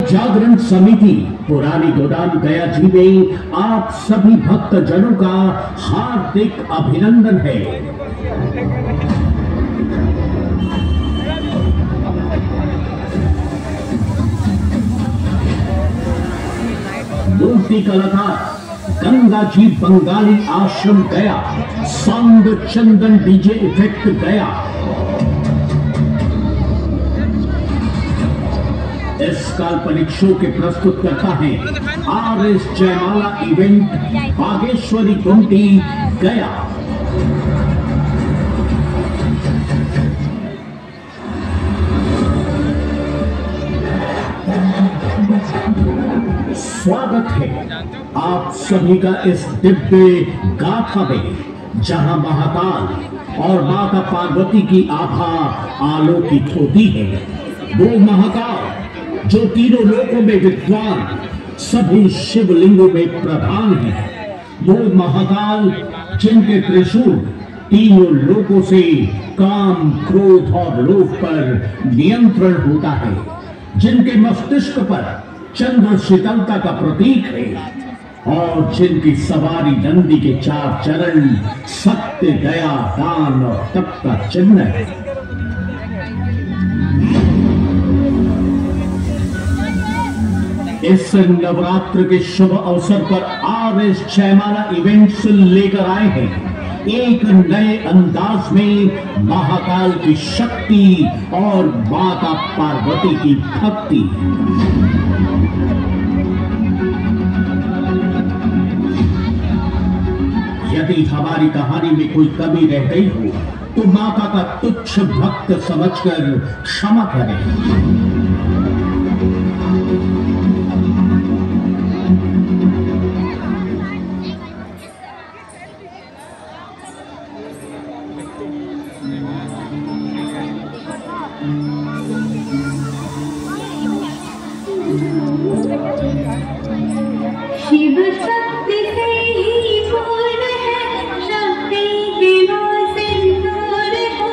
जागरण समिति पुरानी गोदाम गया जी में आप सभी भक्त जनों का हार्दिक अभिनंदन है। मूर्ति कलाकार गंगा जी बंगाली आश्रम गया, साउंड चंदन डीजे इफेक्ट गया। इस काल्पनिक शो के प्रस्तुत करता है RS जयमाला इवेंट, बागेश्वरी गुमटी गया। स्वागत है आप सभी का इस दिव्य गाथा में, जहां महाकाल और माता पार्वती की आभा आलोकित होती है। वो महाकाल जो तीनों लोकों में विद्वान, सभी शिवलिंगों में प्रधान है। वो महाकाल जिनके त्रिशूल तीनों लोकों से काम, क्रोध और लोभ पर नियंत्रण होता है, जिनके मस्तिष्क पर चंद्र शीतलता का प्रतीक है और जिनकी सवारी नंदी के 4 चरण सत्य, दया, दान और तप का चिन्ह है। इस नवरात्र के शुभ अवसर पर RS जयमाला इवेंट्स लेकर आए हैं एक नए अंदाज में महाकाल की शक्ति और माता पार्वती की भक्ति। यदि हमारी कहानी में कोई कमी रह गई हो तो माता का तुच्छ भक्त समझकर क्षमा करें। शिव शक्ति से ही पूर्ण है, शक्ति के नो सिंदूर है,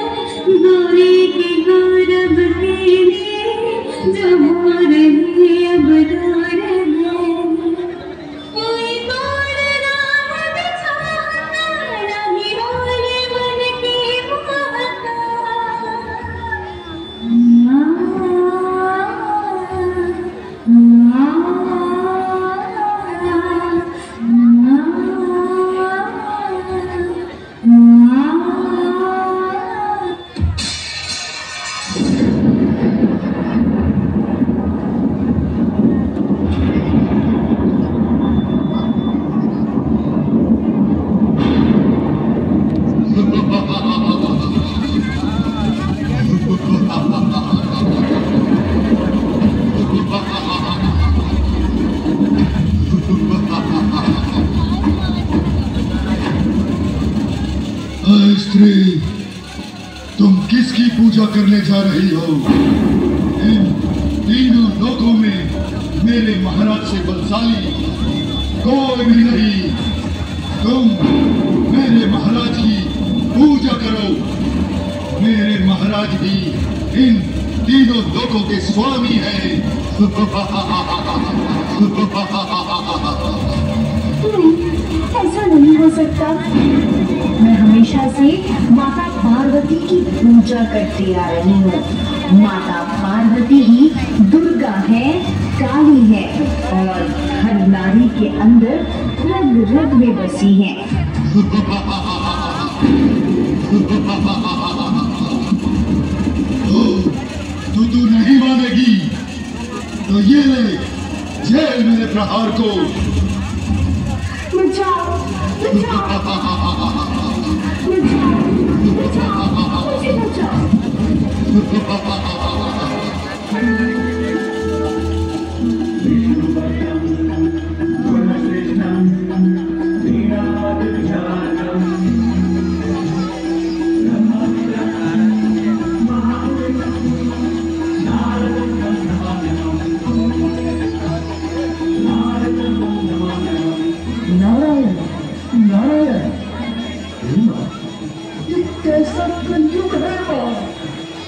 गौरी के गौरव के लिए जो हो रही अब दूर है। कोई तोड़ राह बिछाता नहीं बोले मन की मोहता। स्त्री, तुम किसकी पूजा करने जा रही हो? इन तीनों लोकों में मेरे महाराज से बलशाली कोई भी नहीं। तुम मेरे महाराज की पूजा करो। मेरे महाराज ही इन तीनों लोकों के स्वामी हैं। ऐसा नहीं हो सकता। मैं हमेशा से माता पार्वती की पूजा करती आ रही हूँ। माता पार्वती ही दुर्गा है, काली है और हर नारी के अंदर रग रग में बसी है। तू नहीं मानेगी तो ये ले, झेल मेरे प्रहार को। बचाओ, बचाओ, बचाओ, मुझे बचाओ। नारायण, नारायण, ये कैसा कलयुग है?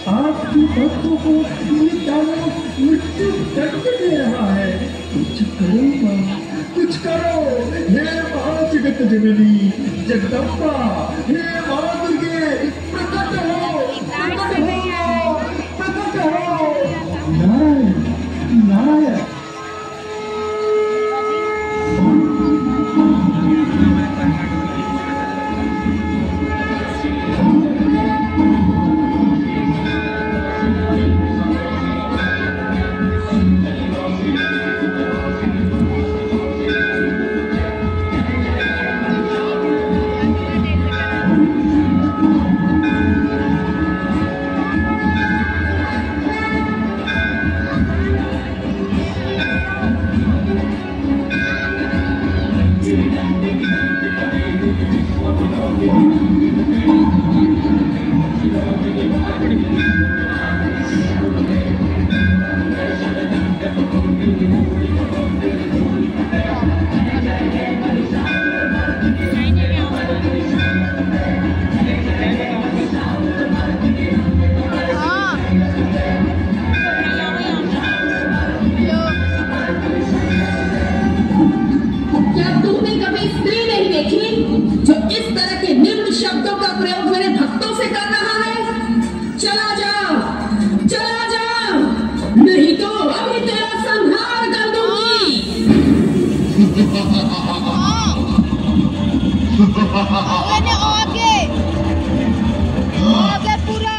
आपकी भक्तों को ये दानव तुझे मिली जगदम्बा, हे मां दुर्गे प्रकट हो, प्रकट हो, प्रकट हो। नारायण नारायण।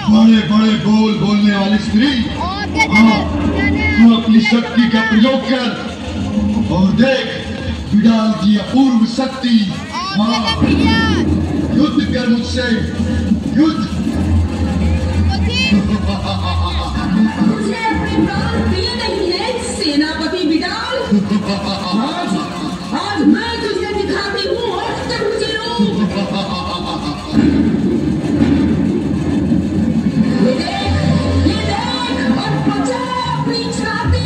बड़े बड़े बोल बोलने वाली स्त्री, तू अपनी शक्ति का प्रयोग कर और देख बिडाल की अपूर्व शक्ति। युद्ध कर मुझसे, युद्ध। मुझे अपने प्राण प्रिय नहीं है सेनापति बिडाल। आज मैं तुझे दिखाती हूँ अष्टभुजी रूप। ये देख और बचा अपनी छाती।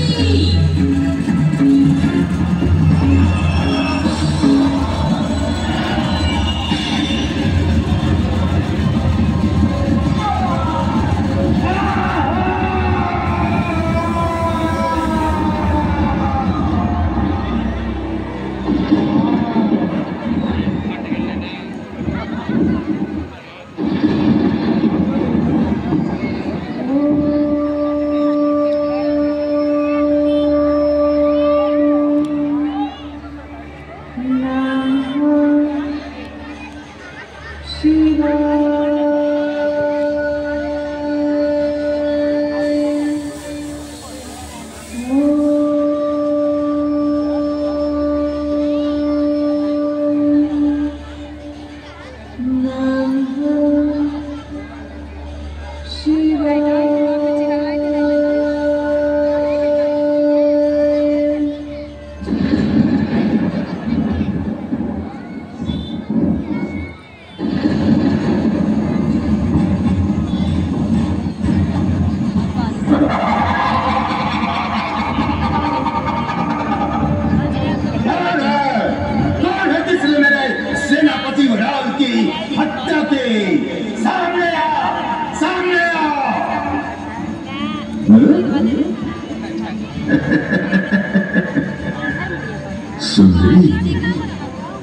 सुंदरी,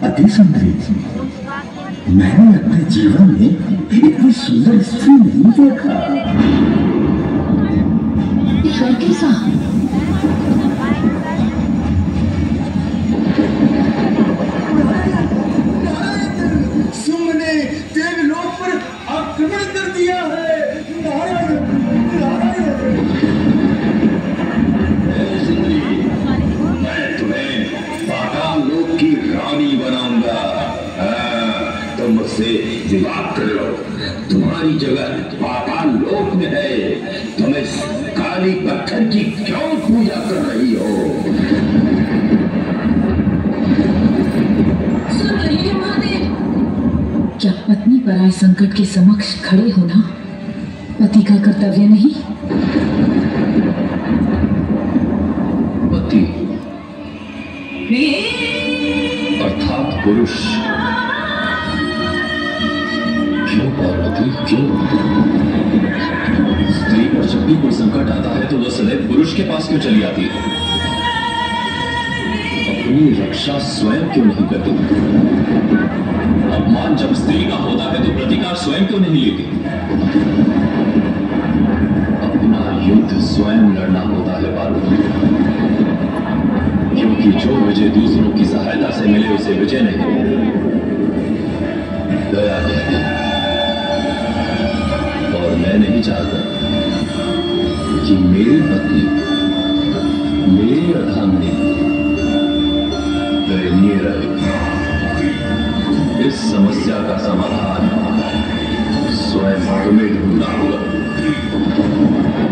अति सुंदरी, मैंने अपने जीवन में इतनी सुंदर स्त्री नहीं देखा। कैसा? सुमने देवलोक पर आक्रमण कर दिया है। नारायण नारायण। मैं तुम्हें पाताल लोक की रानी बनाऊंगा। तुम मुझसे विवाह कर लो। तुम्हारी जगह पाताल लोक में है। तुम इस काली पत्थर की क्यों पूजा कर रही हो? क्या पत्नी पराय संकट के समक्ष खड़े होना पति का कर्तव्य नहीं? पति अर्थात पुरुष। क्यों पार्वती, क्यों? स्त्री पर जब भी कोई संकट आता है तो वह सदैव पुरुष के पास क्यों चली आती है? अपनी रक्षा स्वयं क्यों नहीं करती? अपमान जब स्त्री का होता है तो प्रतिकार स्वयं क्यों नहीं लेती? अपना युद्ध स्वयं लड़ना होता है पार्वती, क्योंकि जो विजय दूसरों की सहायता से मिले उसे विजय नहीं, दया कहते हैं। और मैं नहीं चाहता कि मेरी पत्नी, मेरी अर्धांगिनी दयनीय रहे। इस समस्या का समाधान स्वयं तुम्हें ढूंढना होगा।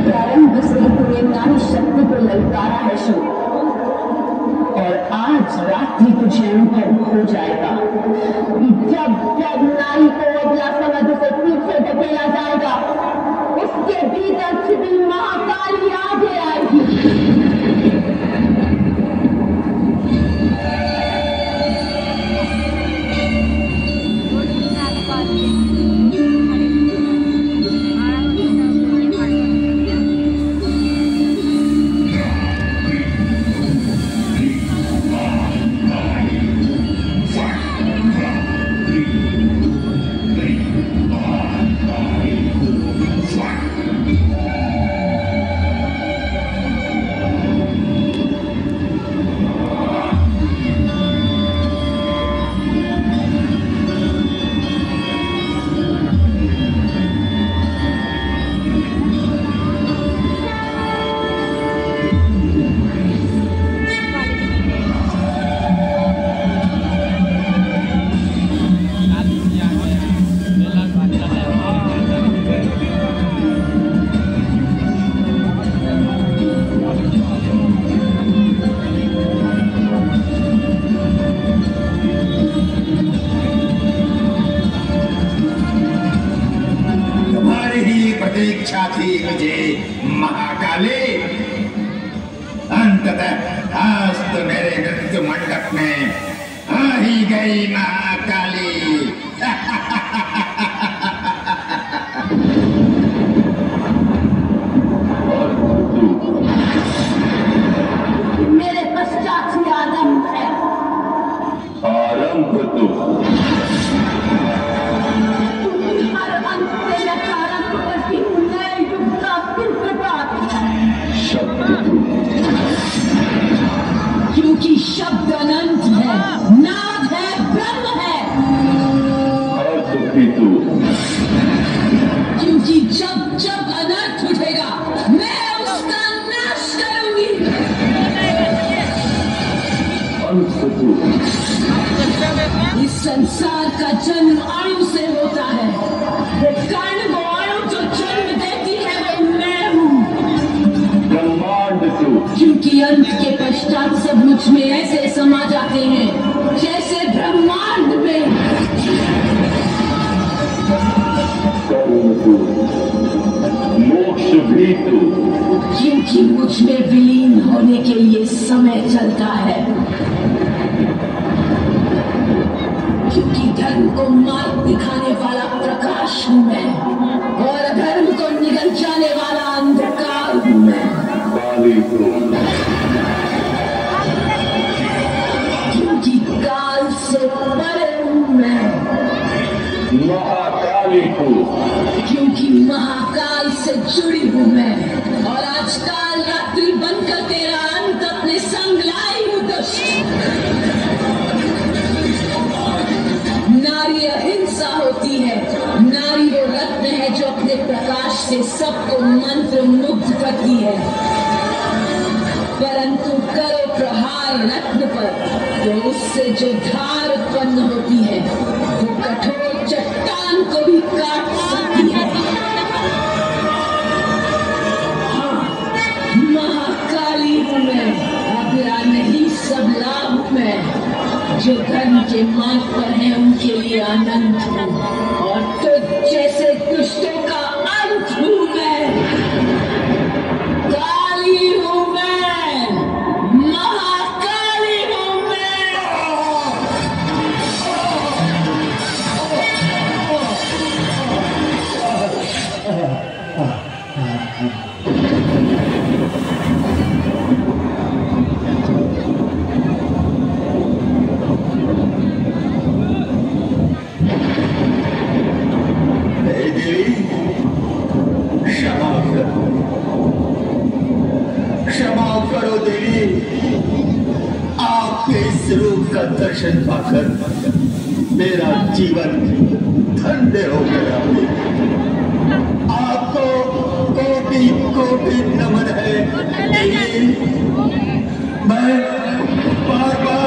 प्रारंभ से पूरे नारी शक्ति को ललकारा है शो, और आज रात्रि तुझे अनुभव हो जाएगा। जब जब नारी को अगला समुद्र से पीछे धकेला जाएगा, उसके भीतर छिपी महाकाली आगे आएगी। प्रतीक्षा थी मुझे महाकाली। अंततः आज तो मेरे नृत्य मंडप में आ ही गई महाकाली। मेरे पश्चात ही आरंभ है। आरंभ तो क्योंकि शब्द अनंत है, नाद है, ब्रह्म है। और दुखी तू, क्योंकि जब जब अनर्थ उठेगा मैं उसका नाश करूंगी। अंत तू, इस संसार का जन्म अणु से होता है। वो कर्ण को अणु जो जन्म देती है वो मैं हूँ। ब्रह्मांड तू, क्योंकि अंत के पश्चात सब मुझ में ऐसे समा जाते हैं जैसे ब्रह्मांड में। कर्म तू, मोक्ष भी तू, क्योंकि मुझ में विलीन होने के लिए समय चलता है। क्योंकि धर्म को मार्ग दिखाने वाला प्रकाश हूँ मैं, और अधर्म को निगल जाने वाला अंधकार हूँ मैं। काली तू, क्योंकि काल से परे हूँ मैं। महाकाली तू, क्योंकि महाकाल से जुड़ी हूँ मैं, और आज काल रात्रि बनकर तेरा अंत अपने संग लाई हूँ। नारी अहिंसा होती है। नारी वो रत्न है जो अपने प्रकाश से सबको मंत्र मुग्ध करती है। परंतु करो प्रहार रत्न पर तो उससे जो धार उत्पन्न होती है वो कठोर चट्टान को भी काट सकती है। हाँ, महाकाली हूँ मैं, अबला नहीं सबला हूँ मैं। जो धर्म के मार्ग पर है उनके लिए अनंत हूँ, और तुझ जैसे दुष्टों का अंत हूँ मैं। काली हूँ मैं, महाकाली हूँ मैं। दर्शन पाकर मेरा जीवन धन्य हो गया। आपको कोटि कोटि नमन है। मैं बार बार